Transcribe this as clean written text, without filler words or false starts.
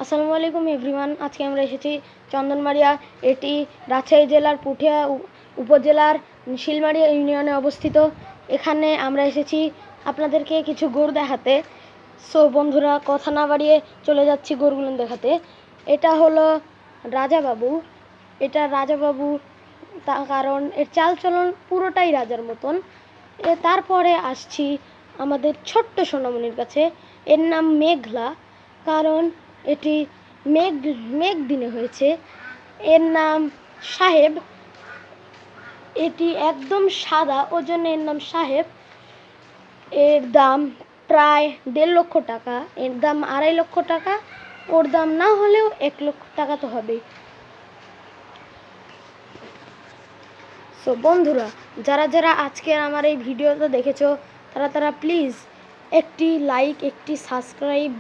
আসসালামু আলাইকুম এভরিওয়ান। আজকে আমরা এসেছি চন্দনমারিয়া। এটি রাজশাহী জেলার পুঠিয়া উপজেলার শিলমারিয়া ইউনিয়নে অবস্থিত। এখানে আমরা এসেছি আপনাদেরকে কিছু গরু দেখাতে। সো বন্ধুরা, কথা না বাড়িয়ে চলে যাচ্ছি গরুগুলো দেখাতে। এটা হলো রাজাবাবু। এটা রাজাবাবু কারণ এর চালচলন পুরোটাই রাজার মতন। তারপরে আসছি আমাদের ছোট্ট সোনামণির কাছে। এর নাম মেঘলা, কারণ এটি মেঘ দিনে হয়েছে। এর নাম সাহেব। এটি একদম সাদা, ওর জন্য এর নাম সাহেব। এর দাম প্রায় 1.5 লক্ষ টাকা। এর দাম 2.5 লক্ষ টাকা। ওর দাম না হলেও 1 লক্ষ টাকা তো হবেই। সো বন্ধুরা, যারা যারা আজকের আমার এই ভিডিওটা দেখেছো তারা প্লিজ একটি লাইক, একটি সাবস্ক্রাইব